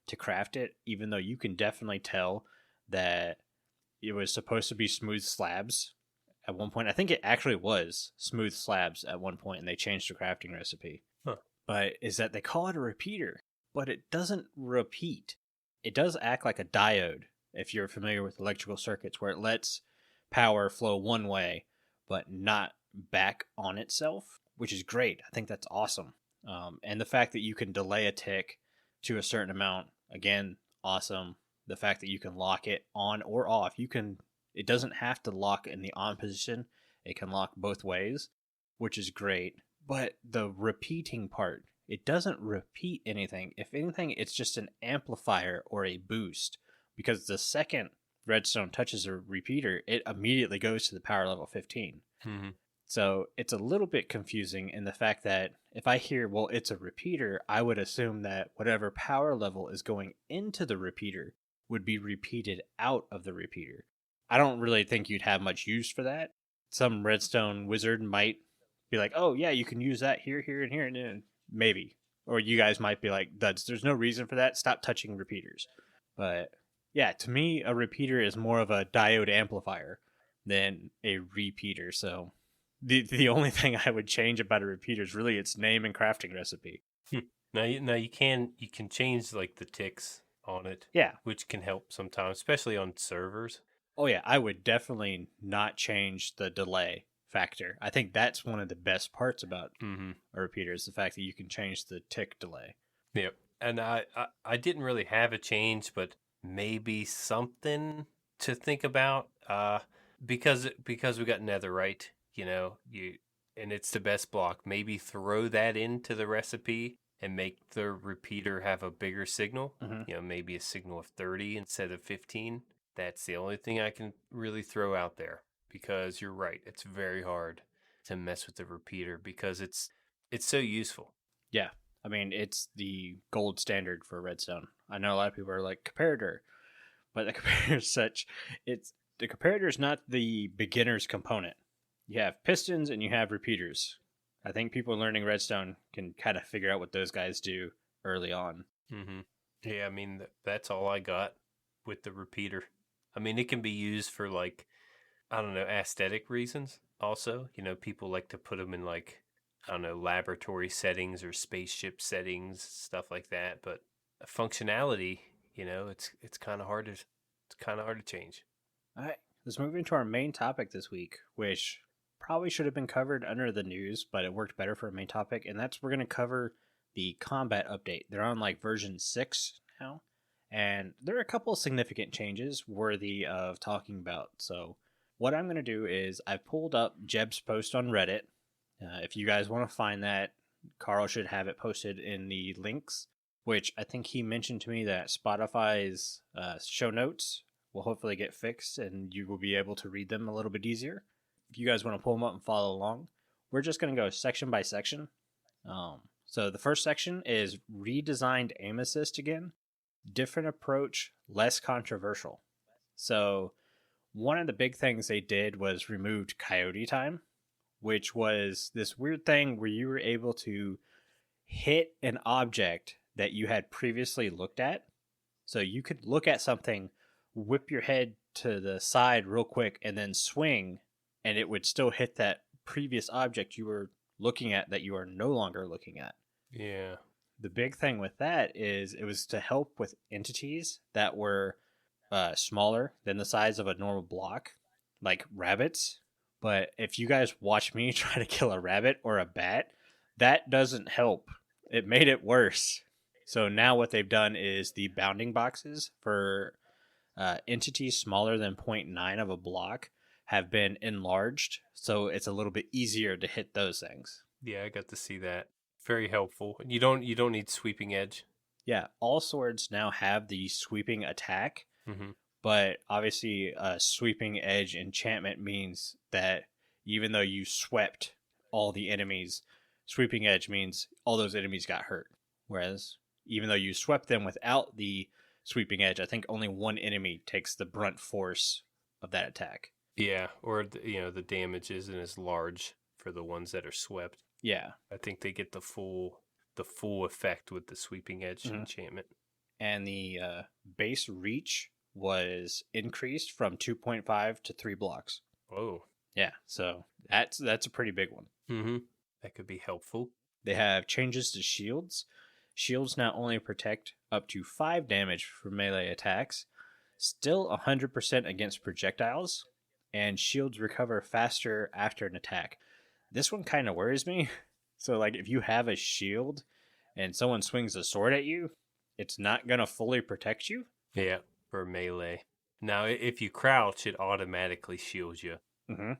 Speaker 1: to craft it, even though you can definitely tell that it was supposed to be smooth slabs at one point. I think it actually was smooth slabs at one point, and they changed the crafting recipe.
Speaker 2: Huh.
Speaker 1: But is that they call it a repeater, but it doesn't repeat. It does act like a diode, if you're familiar with electrical circuits, where it lets power flow one way, but not back on itself, which is great. I think that's awesome. And the fact that you can delay a tick to a certain amount, again, awesome. The fact that you can lock it on or off, it doesn't have to lock in the on position. It can lock both ways, which is great. But the repeating part, it doesn't repeat anything. If anything, it's just an amplifier or a boost, because the second redstone touches a repeater, it immediately goes to the power level 15.
Speaker 2: Mm-hmm.
Speaker 1: So it's a little bit confusing in the fact that if I hear, well, it's a repeater, I would assume that whatever power level is going into the repeater would be repeated out of the repeater. I don't really think you'd have much use for that. Some redstone wizard might be like, oh yeah, you can use that here, here, and here, and then maybe. Or you guys might be like, there's no reason for that, stop touching repeaters. But yeah, to me, a repeater is more of a diode amplifier than a repeater. So the only thing I would change about a repeater is really its name and crafting recipe.
Speaker 2: Now you can change like the ticks on it.
Speaker 1: Yeah.
Speaker 2: Which can help sometimes, especially on servers.
Speaker 1: Oh yeah, I would definitely not change the delay factor. I think that's one of the best parts about
Speaker 2: Mm-hmm.
Speaker 1: a repeater is the fact that you can change the tick delay.
Speaker 2: Yep. And I didn't really have a change, but maybe something to think about. Because we got netherite, and it's the best block. Maybe throw that into the recipe and make the repeater have a bigger signal.
Speaker 1: Mm-hmm.
Speaker 2: Maybe a signal of 30 instead of 15. That's the only thing I can really throw out there, because you're right. It's very hard to mess with the repeater because it's so useful.
Speaker 1: Yeah. I mean, it's the gold standard for redstone. I know a lot of people are like comparator, but the comparator is such. The comparator is not the beginner's component. You have pistons and you have repeaters. I think people learning redstone can kind of figure out what those guys do early on.
Speaker 2: Mm-hmm. Yeah, I mean, that's all I got with the repeater. I mean, it can be used for, like, I don't know, aesthetic reasons also. People like to put them in, like, I don't know, laboratory settings or spaceship settings, stuff like that. But functionality, it's kind of hard to change.
Speaker 1: All right, let's move into our main topic this week, which probably should have been covered under the news, but it worked better for a main topic, and that's we're going to cover the combat update. They're on like version 6 now, and there are a couple of significant changes worthy of talking about. So what I'm going to do is I pulled up Jeb's post on Reddit. If you guys want to find that, Carl should have it posted in the links, which I think he mentioned to me that Spotify's show notes will hopefully get fixed and you will be able to read them a little bit easier. If you guys want to pull them up and follow along, we're just going to go section by section. So the first section is redesigned aim assist again. Different approach, less controversial. So one of the big things they did was removed coyote time, which was this weird thing where you were able to hit an object that you had previously looked at. So you could look at something, whip your head to the side real quick, and then swing, and it would still hit that previous object you were looking at that you are no longer looking at.
Speaker 2: Yeah.
Speaker 1: The big thing with that is it was to help with entities that were smaller than the size of a normal block, like rabbits. But if you guys watch me try to kill a rabbit or a bat, that doesn't help. It made it worse. So now what they've done is the bounding boxes for entities smaller than 0.9 of a block have been enlarged, so it's a little bit easier to hit those things.
Speaker 2: Yeah, I got to see that. Very helpful. You don't need sweeping edge.
Speaker 1: Yeah, all swords now have the sweeping attack, but obviously a sweeping edge enchantment means that even though you swept all the enemies, sweeping edge means all those enemies got hurt. Whereas even though you swept them without the sweeping edge, I think only one enemy takes the brunt force of that attack.
Speaker 2: Yeah, or the damage isn't as large for the ones that are swept.
Speaker 1: Yeah,
Speaker 2: I think they get the full effect with the sweeping edge enchantment.
Speaker 1: And the base reach was increased from 2.5 to 3 blocks.
Speaker 2: Oh,
Speaker 1: yeah, so that's a pretty big one.
Speaker 2: That could be helpful.
Speaker 1: They have changes to shields. Shields now only protect up to 5 damage from melee attacks, still 100% against projectiles, and shields recover faster after an attack. This one kind of worries me. So, like, if you have a shield and someone swings a sword at you, it's not going to fully protect you.
Speaker 2: Yeah, for melee. Now, if you crouch, it automatically shields you.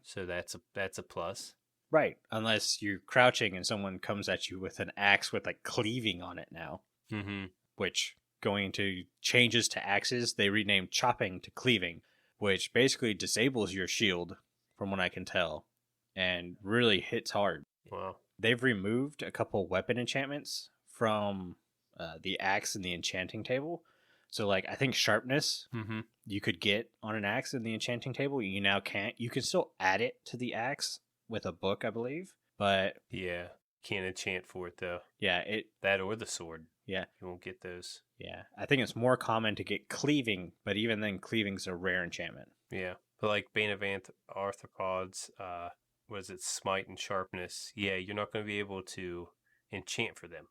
Speaker 2: So that's a plus.
Speaker 1: Right, unless you're crouching and someone comes at you with an axe with, like, cleaving on it now. Which, going into changes to axes, they renamed chopping to cleaving, which basically disables your shield, from what I can tell, and really hits hard.
Speaker 2: Wow.
Speaker 1: They've removed a couple weapon enchantments from the axe in the enchanting table. So, like, I think sharpness you could get on an axe in the enchanting table. You now can't. You can still add it to the axe with a book, I believe. But
Speaker 2: yeah, can't enchant for it, though.
Speaker 1: Yeah,
Speaker 2: that or the sword.
Speaker 1: Yeah.
Speaker 2: You won't get those.
Speaker 1: Yeah, I think it's more common to get cleaving, but even then, cleaving's a rare enchantment.
Speaker 2: Yeah, but like Bane of Arthropods, was it Smite and Sharpness? Yeah, you're not going to be able to enchant for them.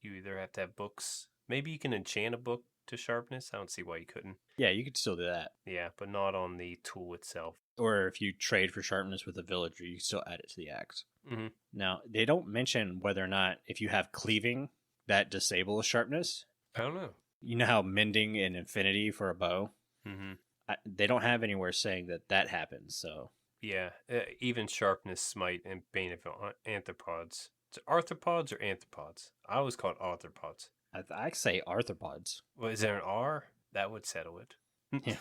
Speaker 2: You either have to have books. Maybe you can enchant a book to Sharpness. I don't see why you couldn't.
Speaker 1: Yeah, you could still do that.
Speaker 2: Yeah, but not on the tool itself.
Speaker 1: or if you trade for sharpness with a villager, you still add it to the axe.
Speaker 2: Mm-hmm.
Speaker 1: Now, they don't mention whether or not if you have cleaving, that disables sharpness.
Speaker 2: I don't know.
Speaker 1: You know how mending and infinity for a bow?
Speaker 2: Mm-hmm.
Speaker 1: They don't have anywhere saying that happens, so...
Speaker 2: Yeah, even sharpness, smite, and bane of arthropods. Is it arthropods or anthropods? I always call it arthropods.
Speaker 1: I say arthropods.
Speaker 2: Well, is there an R? That would settle it.
Speaker 1: Yeah.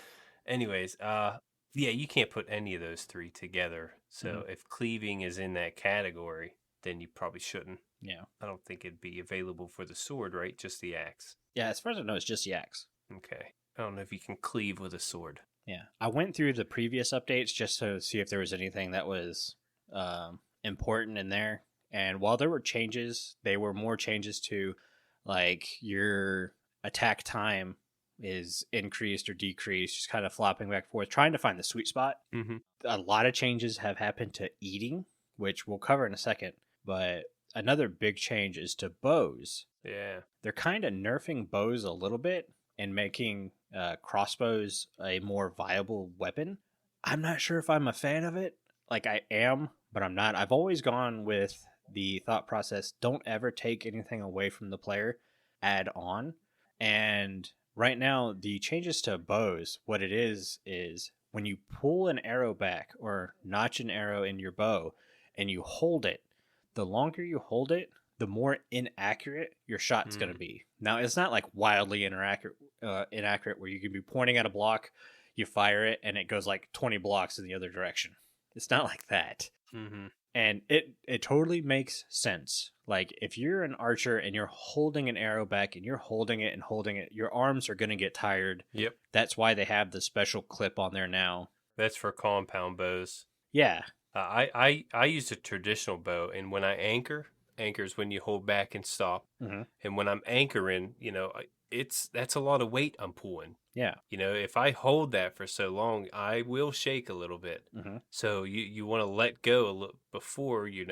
Speaker 2: Anyways, yeah, you can't put any of those three together. So if cleaving is in that category, then you probably shouldn't.
Speaker 1: Yeah.
Speaker 2: I don't think it'd be available for the sword, right? Just the axe.
Speaker 1: Yeah, as far as I know, it's just the axe.
Speaker 2: Okay. I don't know if you can cleave with a sword.
Speaker 1: Yeah. I went through the previous updates just to see if there was anything that was important in there. And while there were changes, they were more changes to, like, your attack time is increased or decreased, just kind of flopping back and forth, trying to find the sweet spot.
Speaker 2: Mm-hmm.
Speaker 1: A lot of changes have happened to eating, which we'll cover in a second. But another big change is to bows.
Speaker 2: Yeah.
Speaker 1: They're kind of nerfing bows a little bit and making crossbows a more viable weapon. I'm not sure if I'm a fan of it. Like, I am, but I'm not. I've always gone with the thought process, don't ever take anything away from the player, add on. And right now, the changes to bows, what it is when you pull an arrow back or notch an arrow in your bow and you hold it, the longer you hold it, the more inaccurate your shot's going to be. Now, it's not like wildly inaccurate where you can be pointing at a block, you fire it, and it goes like 20 blocks in the other direction. It's not like that.
Speaker 2: Mm-hmm.
Speaker 1: And it totally makes sense. Like, if you're an archer and you're holding an arrow back and you're holding it and holding it, your arms are going to get tired.
Speaker 2: Yep.
Speaker 1: That's why they have the special clip on there now.
Speaker 2: That's for compound bows.
Speaker 1: Yeah.
Speaker 2: I use a traditional bow, and when I anchors when you hold back and stop.
Speaker 1: Mm-hmm.
Speaker 2: And when I'm anchoring, that's a lot of weight I'm pulling.
Speaker 1: Yeah.
Speaker 2: If I hold that for so long, I will shake a little bit.
Speaker 1: Mm-hmm.
Speaker 2: So you want to let go a little before you're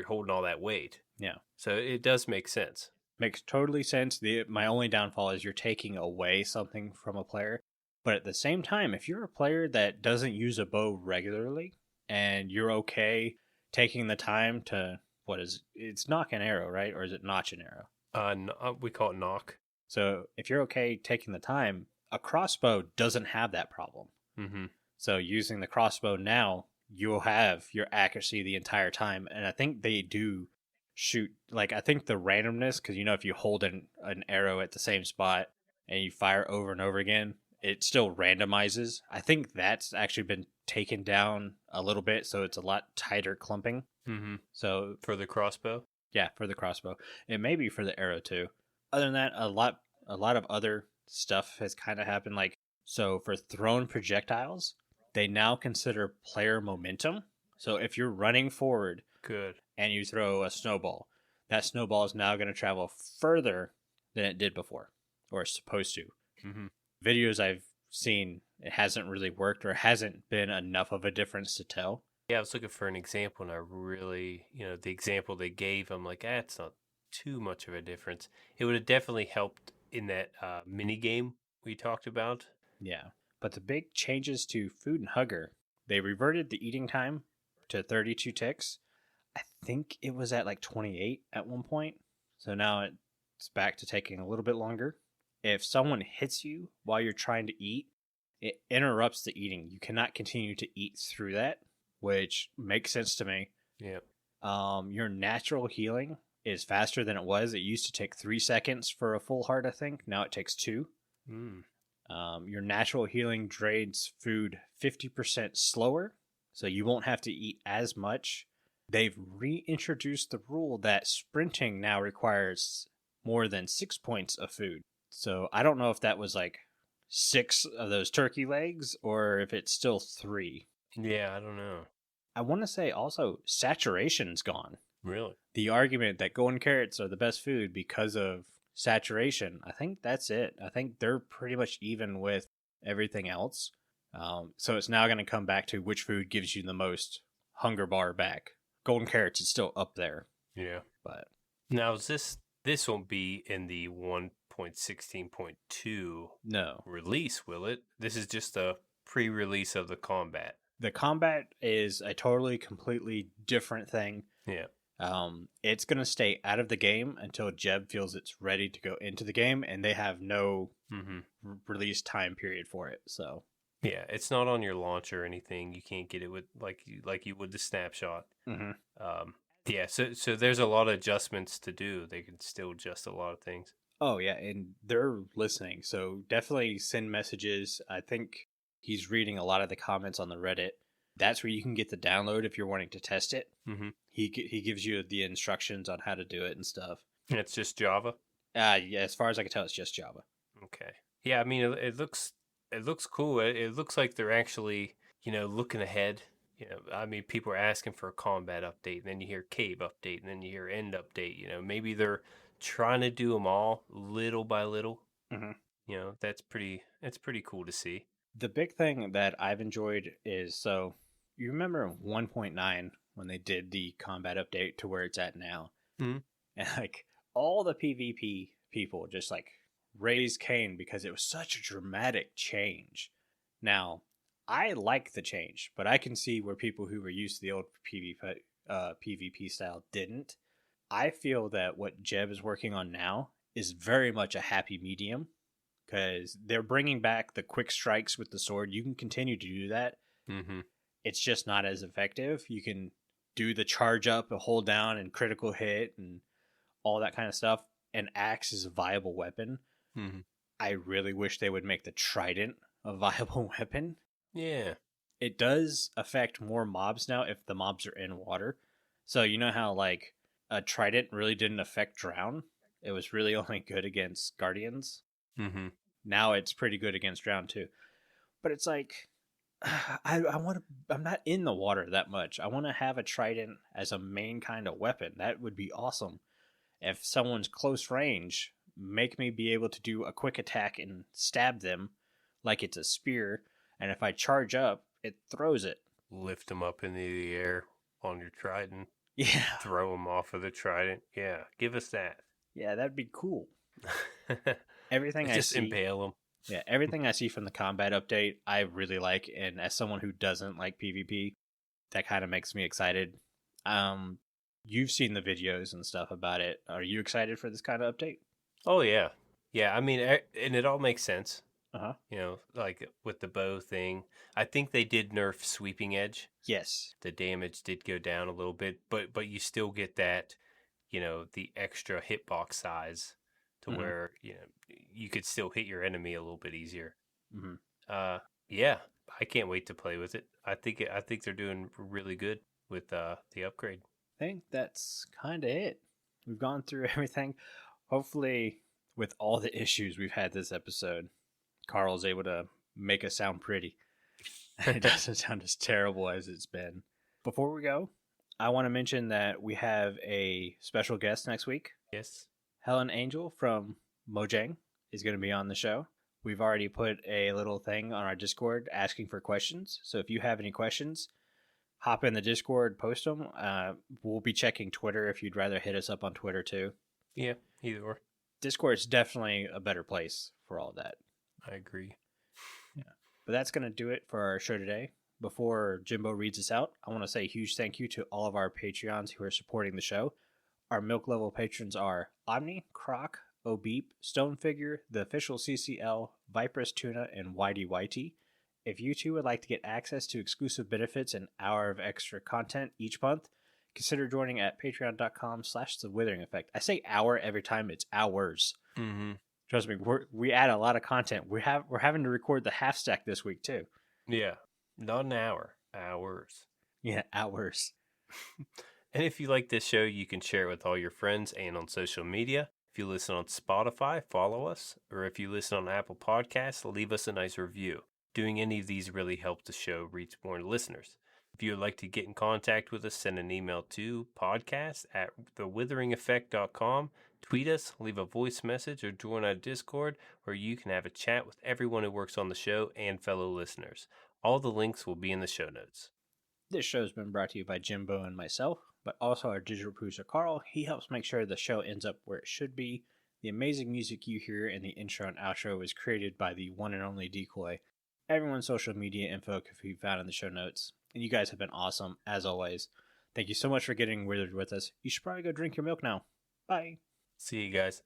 Speaker 2: holding all that weight.
Speaker 1: Yeah.
Speaker 2: So it does make sense.
Speaker 1: Makes totally sense. My only downfall is you're taking away something from a player. But at the same time, if you're a player that doesn't use a bow regularly and you're okay taking the time to, it's knock an arrow, right? Or is it notch an arrow?
Speaker 2: We call it knock.
Speaker 1: So if you're okay taking the time, a crossbow doesn't have that problem.
Speaker 2: Mm-hmm.
Speaker 1: So using the crossbow now, you'll have your accuracy the entire time. And I think they do shoot, like, I think the randomness, because if you hold an arrow at the same spot and you fire over and over again, it still randomizes. I think that's actually been taken down a little bit, so it's a lot tighter clumping.
Speaker 2: Mm-hmm.
Speaker 1: So
Speaker 2: for the crossbow?
Speaker 1: Yeah, for the crossbow. It may be for the arrow too. Other than that, a lot of other stuff has kind of happened. Like, so for thrown projectiles, they now consider player momentum. So if you're running forward,
Speaker 2: good,
Speaker 1: and you throw a snowball, that snowball is now going to travel further than it did before, or is supposed to.
Speaker 2: Mm-hmm.
Speaker 1: Videos I've seen, it hasn't really worked, or hasn't been enough of a difference to tell.
Speaker 2: Yeah, I was looking for an example, and I really, the example they gave, I'm like, it's not too much of a difference. It would have definitely helped in that mini game we talked about.
Speaker 1: Yeah, but the big changes to Food and Hugger, they reverted the eating time to 32 ticks. I think it was at like 28 at one point. So now it's back to taking a little bit longer. If someone hits you while you're trying to eat, it interrupts the eating. You cannot continue to eat through that, which makes sense to me.
Speaker 2: Yeah.
Speaker 1: Your natural healing is faster than it was. It used to take 3 seconds for a full heart, I think. Now it takes 2. Your natural healing drains food 50% slower, so you won't have to eat as much. They've reintroduced the rule that sprinting now requires more than 6 points of food. So I don't know if that was like 6 of those turkey legs or if it's still 3.
Speaker 2: Yeah, I don't know.
Speaker 1: I want to say also saturation's gone.
Speaker 2: Really?
Speaker 1: The argument that golden carrots are the best food because of saturation, I think that's it. I think they're pretty much even with everything else. So it's now going to come back to which food gives you the most hunger bar back. Golden carrots is still up there.
Speaker 2: Yeah.
Speaker 1: But
Speaker 2: now this won't be in the 1.16.2
Speaker 1: no
Speaker 2: release, will it? This is just a pre-release of the combat.
Speaker 1: The combat is a totally, completely different thing.
Speaker 2: Yeah.
Speaker 1: It's going to stay out of the game until Jeb feels it's ready to go into the game, and they have no release time period for it. So
Speaker 2: yeah, it's not on your launch or anything. You can't get it with like you would the snapshot. Yeah, so there's a lot of adjustments to do. They can still adjust a lot of things.
Speaker 1: Oh yeah, and they're listening, so definitely send messages. I think he's reading a lot of the comments on the Reddit. That's where you can get the download if you're wanting to test it. He gives you the instructions on how to do it and stuff.
Speaker 2: And it's just Java?
Speaker 1: Yeah, as far as I can tell, it's just Java.
Speaker 2: Okay. Yeah, I mean, it looks cool. It looks like they're actually, looking ahead. I mean, people are asking for a combat update, and then you hear cave update, and then you hear end update. Maybe they're trying to do them all little by little. That's pretty cool to see.
Speaker 1: The big thing that I've enjoyed is, so you remember 1.9 when they did the combat update to where it's at now, and like all the PvP people just like raised Cain because it was such a dramatic change. Now, I like the change, but I can see where people who were used to the old PvP style didn't. I feel that what Jeb is working on now is very much a happy medium, because they're bringing back the quick strikes with the sword. You can continue to do that. It's just not as effective. You can do the charge up, a hold down, and critical hit, and all that kind of stuff. An axe is a viable weapon. I really wish they would make the trident a viable weapon.
Speaker 2: Yeah.
Speaker 1: It does affect more mobs now if the mobs are in water. So you know how like a trident really didn't affect drown? It was really only good against guardians. Now it's pretty good against drown too. But it's like, I'm not in the water that much. I want to have a trident as a main kind of weapon. That would be awesome. If someone's close range, make me be able to do a quick attack and stab them like it's a spear. And if I charge up, it throws it.
Speaker 2: Lift them up into the air on your trident.
Speaker 1: Yeah.
Speaker 2: Throw them off of the trident. Yeah, give us that.
Speaker 1: Yeah, that'd be cool. Everything
Speaker 2: just impale them.
Speaker 1: Yeah, everything I see from the combat update, I really like. And as someone who doesn't like PvP, that kind of makes me excited. You've seen the videos and stuff about it. Are you excited for this kind of update?
Speaker 2: Oh, yeah. Yeah, I mean, and it all makes sense.
Speaker 1: Uh-huh.
Speaker 2: Like with the bow thing. I think they did nerf sweeping edge.
Speaker 1: Yes.
Speaker 2: The damage did go down a little bit, but you still get that, the extra hitbox size to where, you could still hit your enemy a little bit easier. Yeah, I can't wait to play with it. I think they're doing really good with the upgrade.
Speaker 1: I think that's kind of it. We've gone through everything. Hopefully, with all the issues we've had this episode, Carl's able to make us sound pretty. It doesn't sound as terrible as it's been. Before we go, I want to mention that we have a special guest next week.
Speaker 2: Yes.
Speaker 1: Helen Angel from Mojang is going to be on the show. We've already put a little thing on our Discord asking for questions. So if you have any questions, hop in the Discord, post them. We'll be checking Twitter if you'd rather hit us up on Twitter too.
Speaker 2: Yeah, either or.
Speaker 1: Discord's definitely a better place for all that.
Speaker 2: I agree.
Speaker 1: Yeah. But that's going to do it for our show today. Before Jimbo reads us out, I want to say a huge thank you to all of our Patreons who are supporting the show. Our milk level patrons are Omni, Croc, Obeep, Stonefigure, the official CCL, Viperous Tuna, and YDYT. If you too would like to get access to exclusive benefits and an hour of extra content each month, consider joining at patreon.com/the Withering Effect. I say hour every time, it's hours. Trust me, we add a lot of content. We're having to record the half stack this week too.
Speaker 2: Yeah, not an hour, hours.
Speaker 1: Yeah, hours.
Speaker 2: And if you like this show, you can share it with all your friends and on social media. If you listen on Spotify, follow us. Or if you listen on Apple Podcasts, leave us a nice review. Doing any of these really helps the show reach more listeners. If you would like to get in contact with us, send an email to podcast@thewitheringeffect.com. Tweet us, leave a voice message, or join our Discord where you can have a chat with everyone who works on the show and fellow listeners. All the links will be in the show notes.
Speaker 1: This show has been brought to you by Jimbo and myself, but also our digital producer Carl. He helps make sure the show ends up where it should be. The amazing music you hear in the intro and outro was created by the one and only Decoy. Everyone's social media info can be found in the show notes. And you guys have been awesome, as always. Thank you so much for getting withered with us. You should probably go drink your milk now. Bye.
Speaker 2: See you guys.